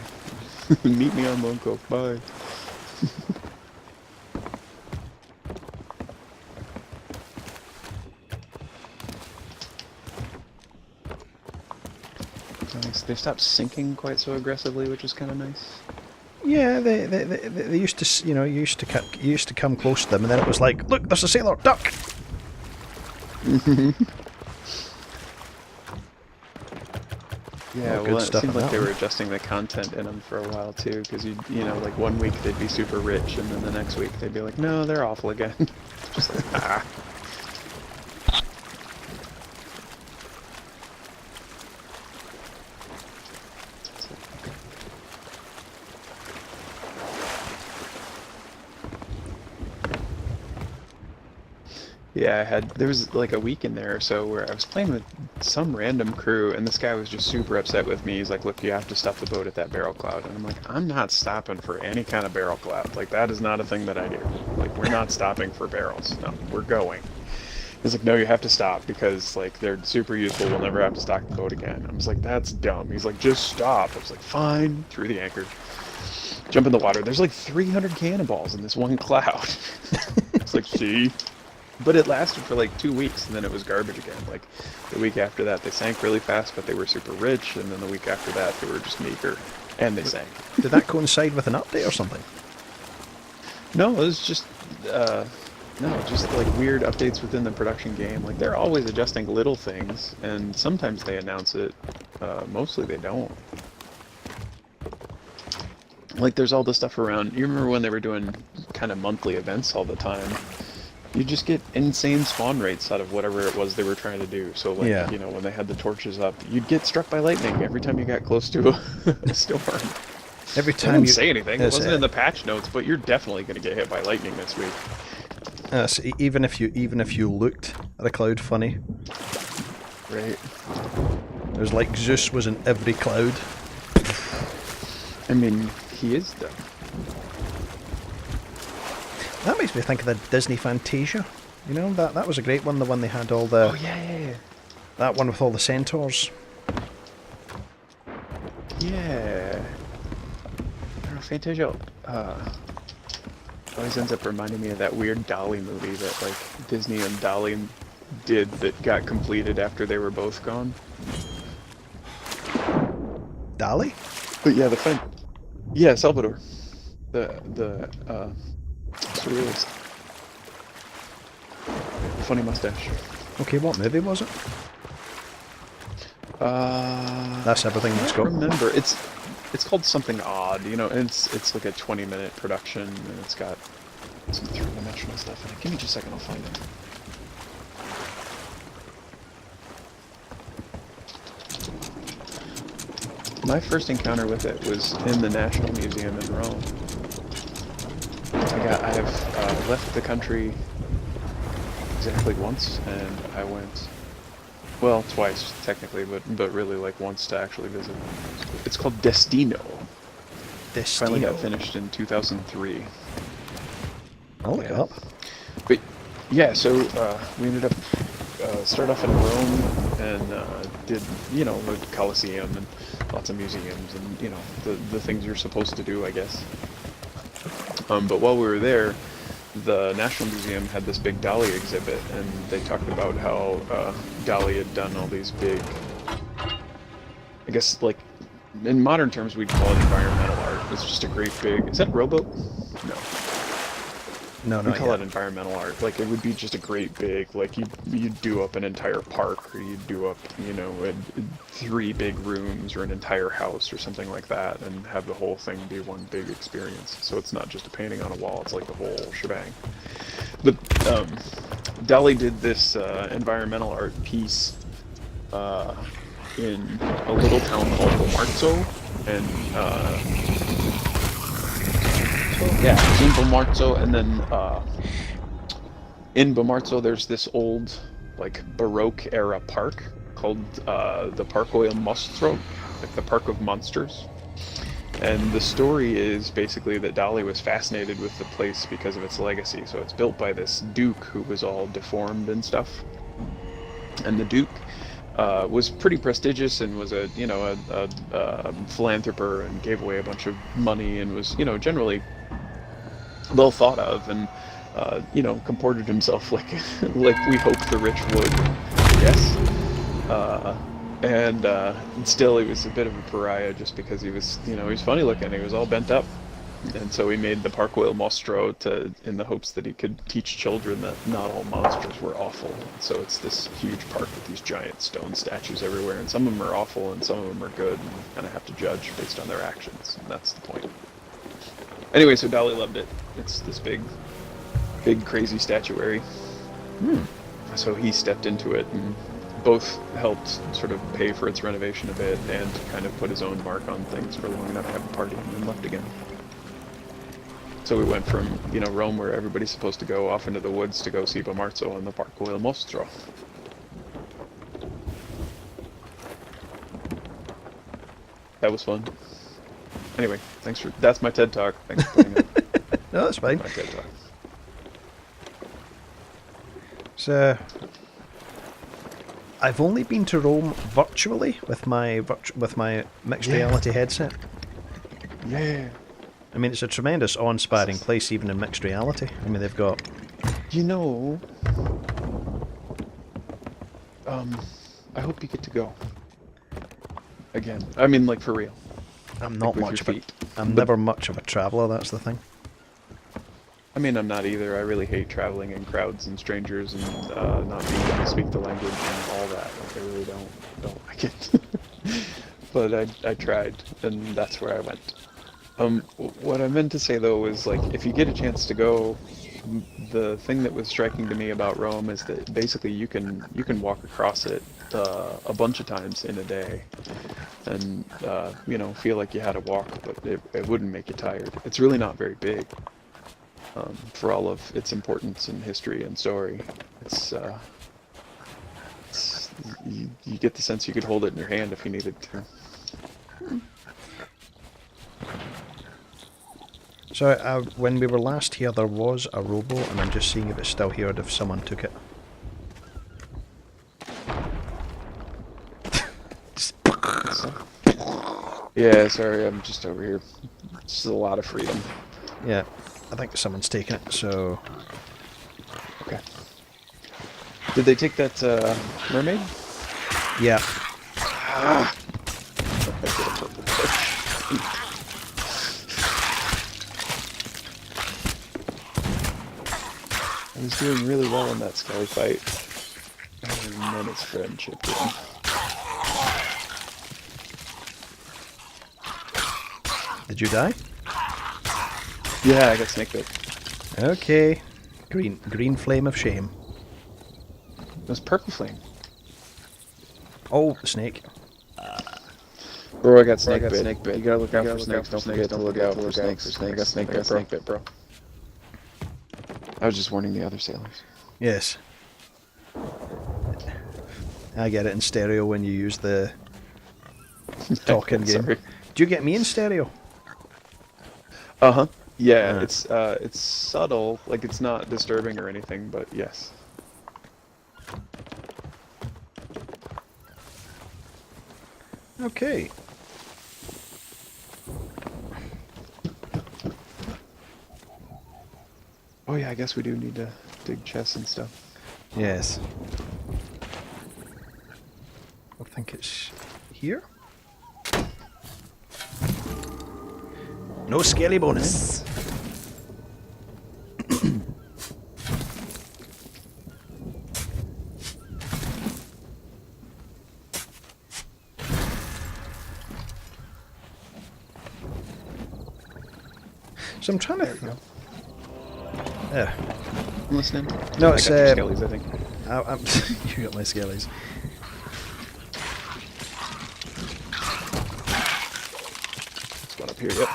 Meet me on Lone Cove. Bye. Nice. They stopped sinking quite so aggressively, which is kind of nice. Yeah, they used to, you used to come close to them, and then it was like, look, there's a sailor, duck. Yeah, well, it seemed like they were adjusting the content in them for a while too, because you know, like one week they'd be super rich, and then the next week they'd be like, no, they're awful again. Just like, ah. Yeah, there was like a week in there or so where I was playing with some random crew, and this guy was just super upset with me. He's like, look, you have to stop the boat at that barrel cloud. And I'm like, I'm not stopping for any kind of barrel cloud. Like, that is not a thing that I do. Like, we're not stopping for barrels. No, we're going. He's like, no, you have to stop because, like, they're super useful. We'll never have to stock the boat again. I was like, that's dumb. He's like, just stop. I was like, fine. Threw the anchor. Jump in the water. There's like 300 cannonballs in this one cloud. It's like, see? But it lasted for like 2 weeks, and then it was garbage again. Like, the week after that, they sank really fast, but they were super rich, and then the week after that, they were just meager, and they sank. Did that coincide with an update or something? No, it was just, just like weird updates within the production game. Like, they're always adjusting little things, and sometimes they announce it. Mostly they don't. Like, there's all the stuff around. You remember when they were doing kind of monthly events all the time? You just get insane spawn rates out of whatever it was they were trying to do. So, like, Yeah. you know, when they had the torches up, you'd get struck by lightning every time you got close to a storm. Every They time didn't you... say anything. It It's, wasn't in the patch notes, but you're definitely going to get hit by lightning this week. so even if you looked at a cloud funny, Right. it was like Zeus was in every cloud. I mean, he is, though. That makes me think of the Disney Fantasia. You know, that was a great one, the one they had all the... Oh, yeah. That one with all the centaurs. Yeah. I don't know, Fantasia always ends up reminding me of that weird Dolly movie that, like, Disney and Dolly did that got completed after they were both gone. Dali? But yeah, yeah, Salvador. The surrealist. Funny mustache. Okay, what movie was it? That's everything I that's don't got. remember. It's called something odd, you know, and it's like a 20-minute production, and it's got some three-dimensional stuff in it. Give me just a second, I'll find it. My first encounter with it was in the National Museum in Rome. I have left the country exactly once, and I went, well, twice technically, but really like once to actually visit. It's called Destino. Finally got finished in 2003. I'll look it up. But yeah, so we ended up start off in Rome and did, you know, the Colosseum and lots of museums and, you know, the things you're supposed to do, I guess. But while we were there, the National Museum had this big Dali exhibit, and they talked about how Dali had done all these big, I guess, like, in modern terms, we'd call it environmental art. It's just a great big... Is that Rowboat? No. No, We call it environmental art. Like, it would be just a great big, like, you'd do up an entire park, or you'd do up, you know, 3 big rooms, or an entire house, or something like that, and have the whole thing be one big experience. So it's not just a painting on a wall, it's like the whole shebang. But Dali did this environmental art piece in a little town called Bomarzo, and yeah, in Bomarzo, and then in Bomarzo there's this old, like, Baroque era park called the Parco il Mostro, like the Park of Monsters. And the story is basically that Dali was fascinated with the place because of its legacy. So it's built by this duke who was all deformed and stuff. And the duke was pretty prestigious and was a, you know, a philanthropist and gave away a bunch of money and was, you know, generally well thought of, and you know, comported himself like like we hope the rich would, yes. And still he was a bit of a pariah just because he was, you know, he was funny looking, he was all bent up. And so he made the Parco il Mostro in the hopes that he could teach children that not all monsters were awful. So it's this huge park with these giant stone statues everywhere, and some of them are awful and some of them are good, and you kind of have to judge based on their actions, and that's the point. Anyway, so Dali loved it. It's this big crazy statuary. So he stepped into it and both helped sort of pay for its renovation a bit and kind of put his own mark on things for long enough to have a party and then left again. So we went from, you know, Rome, where everybody's supposed to go, off into the woods to go see Bomarzo and the Parco il Mostro. That was fun. Anyway, that's my TED Talk. Thanks for putting it. No, that's fine. My TED Talk. So, I've only been to Rome virtually with my mixed reality headset. Yeah. I mean, it's a tremendous awe-inspiring place, even in mixed reality. I mean, they've got... You know, I hope you get to go. Again. I mean, like, for real. I'm not like much of a... never much of a traveller, that's the thing. I mean, I'm not either. I really hate traveling in crowds and strangers and not being able to speak the language and all that. Like, I really don't like it. But I tried, and that's where I went. What I meant to say, though, is, like, if you get a chance to go, the thing that was striking to me about Rome is that basically you can walk across it a bunch of times in a day, and you know, feel like you had to walk, but it wouldn't make you tired. It's really not very big, for all of its importance in history and story. It's you get the sense you could hold it in your hand if you needed to. So when we were last here, there was a rowboat, and I'm just seeing if it's still here and if someone took it. Yeah, sorry, I'm just over here. This is a lot of freedom. Yeah, I think someone's taken it, so... Okay. Did they take that mermaid? Yeah. Ah. I get a purple fish. I was doing really well in that skelly fight, and then his friend chipped in. Did you die? Yeah, I got snake bit. Okay. Green flame of shame. It was purple flame. Oh, snake. Bro, I got snake bit. You gotta look out for snakes. Don't forget to look out for snakes. I got snake bit, bro. I was just warning the other sailors. Yes. I get it in stereo when you use the talking game. Sorry. Do you get me in stereo? Uh-huh. Yeah, it's subtle, like it's not disturbing or anything, but yes. Okay. Oh yeah, I guess we do need to dig chests and stuff. Yes. I think it's here. No scaly bonus. So I'm trying to. There you go. Yeah. I'm listening. No, I it's got your skellies, I think. You got my skellies. There's one up here. Yep.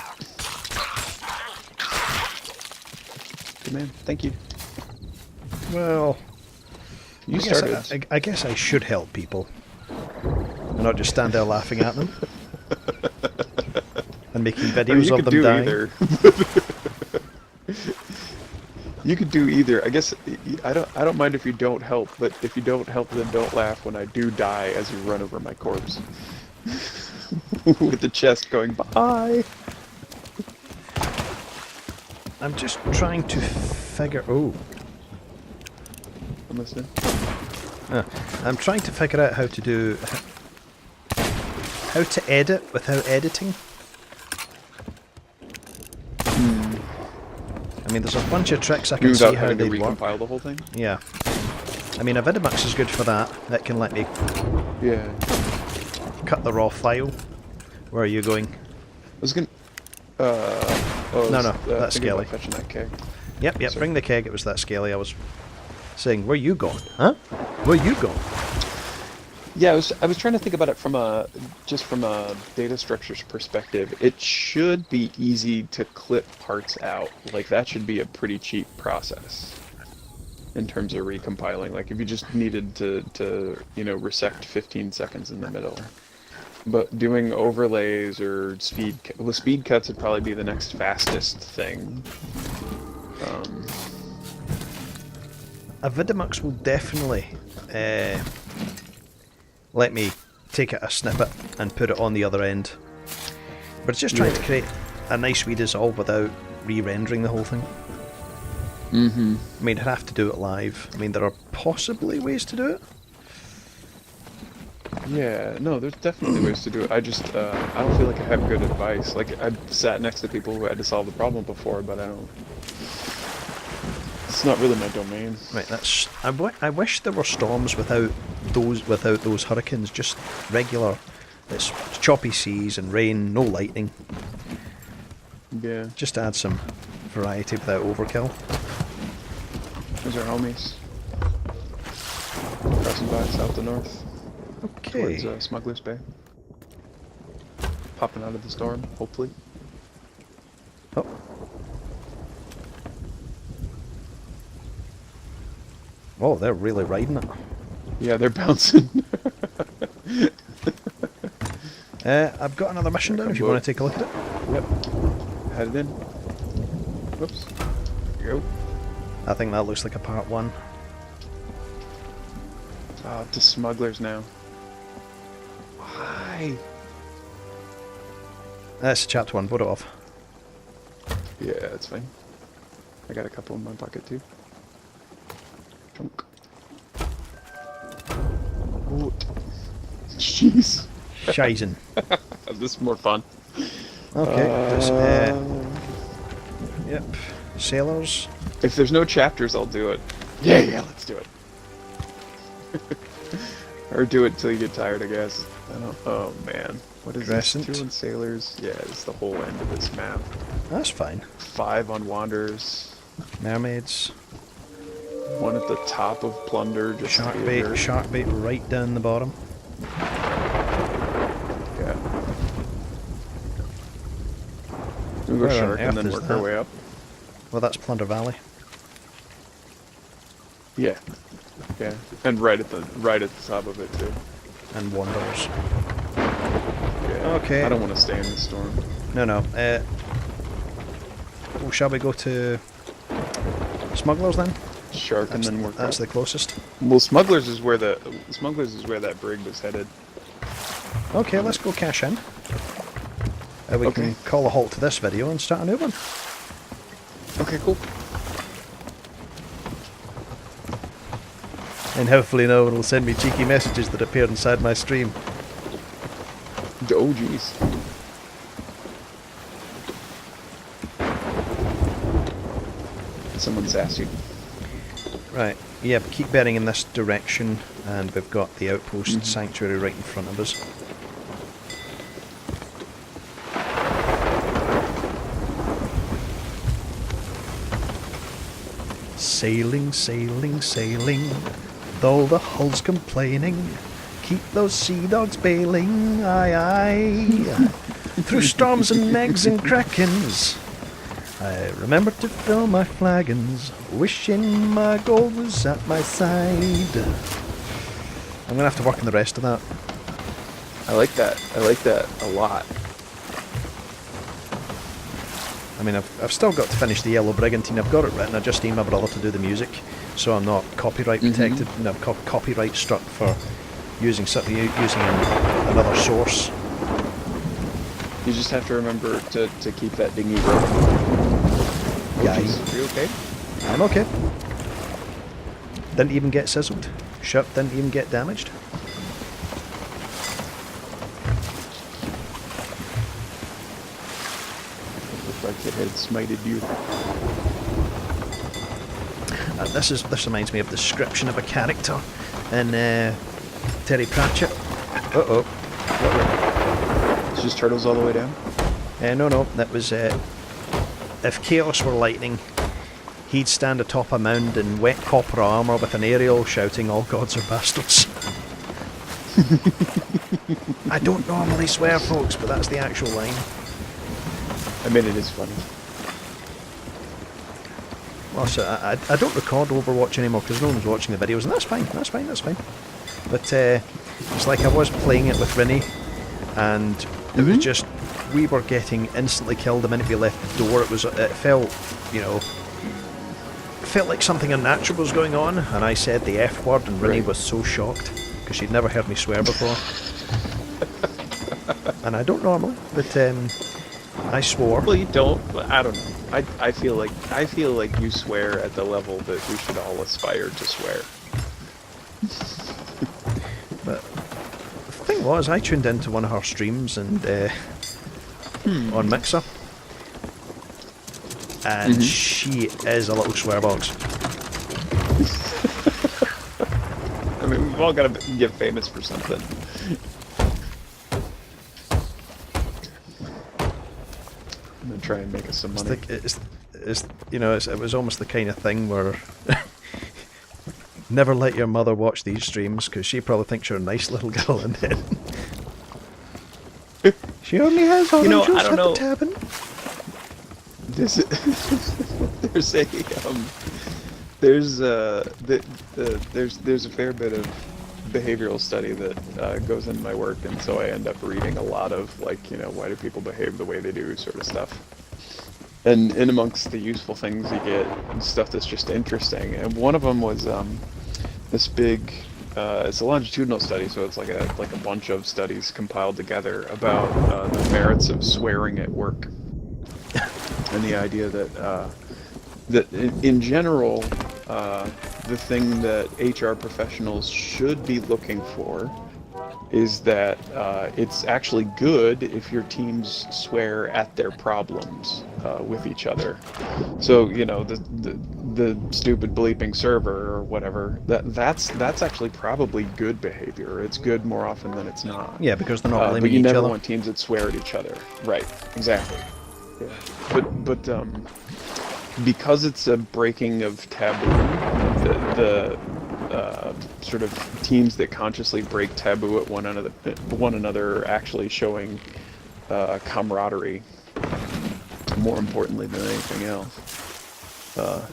Good man. Thank you. Well, You started. I guess I should help people, and not just stand there laughing at them and making videos of them dying. Either. You could do either. I guess I don't mind if you don't help, but if you don't help, then don't laugh when I do die as you run over my corpse with the chest going bye. I'm just trying to figure. Oh, I'm listening. I'm trying to figure out how to edit without editing. I mean, there's a bunch of tricks I can see how they work. Recompile the whole thing. Yeah. I mean, a Vidimux is good for that. That can let me cut the raw file. Where are you going? I was gonna. That's Skelly. Fetching that keg. Yep. Sorry. Bring the keg. It was that Skelly. I was saying, where you going? Huh? Where you going? Yeah, I was trying to think about it from a data structures perspective. It should be easy to clip parts out. Like that should be a pretty cheap process in terms of recompiling. Like if you just needed to resect 15 seconds in the middle. But doing overlays or speed cuts would probably be the next fastest thing. A Vidimux will definitely let me take a snippet and put it on the other end. But it's just trying to create a nice wee dissolve without re-rendering the whole thing. Mm-hmm. I mean, I'd have to do it live. I mean, there are possibly ways to do it. Yeah, no, there's definitely ways to do it. I just, I don't feel like I have good advice. Like, I've sat next to people who had to solve the problem before, but I don't... It's not really my domain. Right, that's... I wish there were storms without those hurricanes, just regular. It's choppy seas and rain, no lightning. Yeah. Just add some variety without overkill. Those are homies. Crossing back south to north. Okay. Towards Smuggler's Bay. Popping out of the storm, hopefully. Oh. Oh, they're really riding it. Yeah, they're bouncing. I've got another mission down if you want to take a look at it. Yep. Headed in. Whoops. There you go. I think that looks like a part 1. To smugglers now. Why? That's chapter 1, put it off. Yeah, that's fine. I got a couple in my pocket too. Chunk. Oh, jeez. Shizen. This is more fun. Okay. Yep. Sailors. If there's no chapters, I'll do it. Yeah, let's do it. Or do it till you get tired, I guess. I don't. Oh man, what is Crescent. this? 2 on sailors. Yeah, it's the whole end of this map. That's fine. 5 on wanderers. Mermaids. 1 at the top of plunder. Just to be a jerk. Shark bait right down the bottom. Yeah. We go Where on shark and earth then is work that? our way up. Well, that's Plunder Valley. Yeah. Yeah. And right at the top of it too. And Wanderers. Yeah. Okay. I don't want to stay in the storm. No. Well, shall we go to Smugglers then? Shark and then work That's up. the closest. Well, smugglers is where that brig was headed. Okay, let's go cash in. We Okay. can call a halt to this video and start a new one. Okay, cool. And hopefully no one will send me cheeky messages that appear inside my stream. Oh, jeez. Someone sassed you. Right, yeah, but keep bearing in this direction, and we've got the outpost sanctuary right in front of us. Sailing, sailing, sailing, with all the hulls complaining. Keep those sea dogs bailing, aye aye. Through storms and megs and krakens, I remember to fill my flagons, wishing my gold was at my side. I'm gonna have to work on the rest of that. I like that. I like that a lot. I mean, I've still got to finish the Yellow Brigantine. I've got it written. I just need my brother to do the music, so I'm not copyright protected. No, copyright struck for using another source. You just have to remember to keep that dinghy rolling. Yeah, Are you okay? I'm okay. Didn't even get sizzled. Ship didn't even get damaged. Looked like it had smited you. This reminds me of the description of a character in Terry Pratchett. Uh-oh. It's just turtles all the way down? No, that was... if chaos were lightning, he'd stand atop a mound in wet copper armour with an aerial shouting, "All gods are bastards." I don't normally swear, folks, but that's the actual line. I mean, it is funny. Also, I don't record Overwatch anymore because no one's watching the videos, and that's fine. But it's like I was playing it with Rinny, and it was just, we were getting instantly killed the minute we left the door. It felt, felt like something unnatural was going on, and I said the F word, and Rinny was so shocked because she'd never heard me swear before. And I don't normally, but I swore. Well, you don't. But I don't know. I feel like you swear at the level that we should all aspire to swear. But the thing was, I tuned into one of her streams and on Mixer, and she is a little swearbox. I mean, we've all got to get famous for something. I'm gonna try and make us some money. It was almost the kind of thing where Never let your mother watch these streams, because she probably thinks you're a nice little girl, and then she only has orange juice I don't at know. the tavern. This there's a there's a fair bit of behavioral study that goes into my work, and so I end up reading a lot of, like, why do people behave the way they do sort of stuff. And in amongst the useful things you get stuff that's just interesting, and one of them was this big it's a longitudinal study, so it's like a bunch of studies compiled together about the merits of swearing at work. And the idea that in general, the thing that HR professionals should be looking for is that it's actually good if your teams swear at their problems with each other. So, the stupid bleeping server or whatever, that's actually probably good behavior. It's good more often than it's not. Yeah, because they're not blaming but you each never other. want teams that swear at each other. Right, exactly. Yeah. But because it's a breaking of taboo, the sort of teams that consciously break taboo at one another are actually showing camaraderie, more importantly than anything else.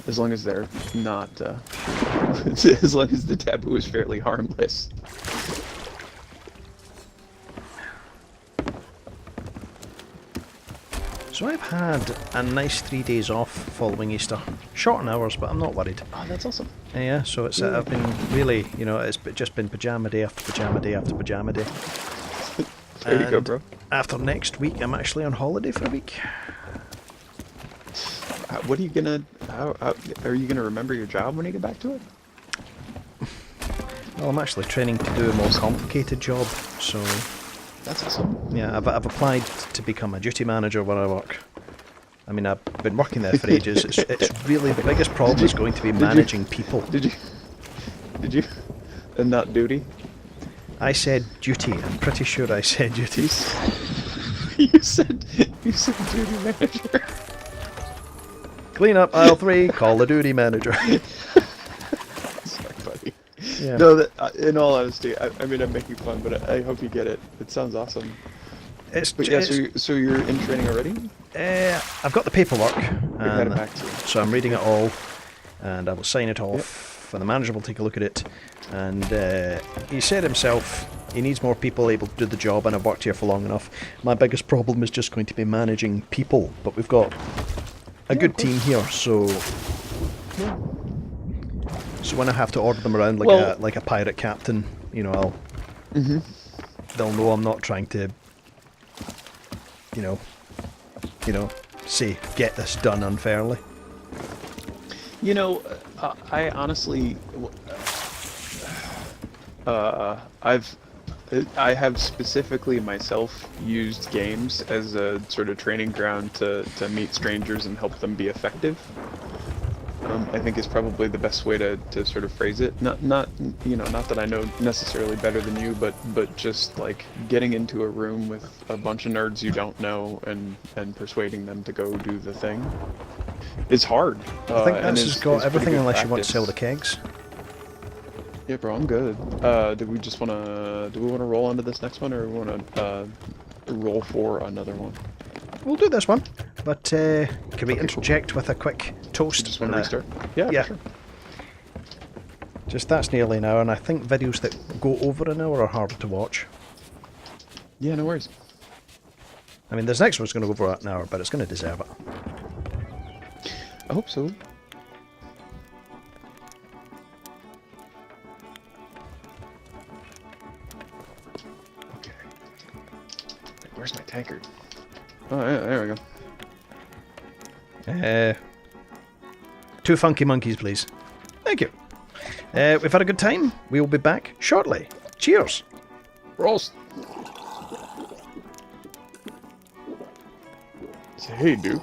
As long as they're not, as long as the taboo is fairly harmless. So I've had a nice 3 days off following Easter. Short on hours, but I'm not worried. Oh, that's awesome. Yeah, so it's I've been really, it's just been pajama day after pajama day after pajama day. There you go, bro. After next week, I'm actually on holiday for a week. What are you gonna? How are you gonna remember your job when you get back to it? Well, I'm actually training to do a more complicated job, so That's awesome. yeah, I've applied to become a duty manager where I work. I mean, I've been working there for ages. It's really the biggest problem is going to be managing people. Did you? And not duty? I said duty. I'm pretty sure I said duty. You said duty manager. Clean up aisle 3. Call the duty manager. Sorry, buddy. Yeah. No, in all honesty, I mean, I'm making fun, but I hope you get it. It sounds awesome. But yeah, so you're in training already? I've got the paperwork, You're headed back to it. so I'm reading it all, and I will sign it off, and the manager will take a look at it. And he said himself he needs more people able to do the job, and I've worked here for long enough. My biggest problem is just going to be managing people, but we've got a good team here, so when I have to order them around like a pirate captain, I'll they'll know I'm not trying to say get this done unfairly. I honestly, I have specifically myself used games as a sort of training ground to meet strangers and help them be effective. I think is probably the best way to sort of phrase it. Not that I know necessarily better than you, but just like getting into a room with a bunch of nerds you don't know and persuading them to go do the thing is hard. I think that's just got everything unless you want to practice. sell the kegs. Yeah, bro, I'm good. Do we want to roll onto this next one, or we want to roll for another one? We'll do this one, but can we Okay, interject with a quick toast? You just want to and restart? Yeah, yeah. for sure. Just that's nearly an hour, and I think videos that go over an hour are harder to watch. Yeah, no worries. I mean, this next one's going to go over an hour, but it's going to deserve it. I hope so. Okay. Where's my tankard? Oh, yeah, there we go. 2 funky monkeys, please. Thank you. We've had a good time. We will be back shortly. Cheers. Rolls. Say hey, dude.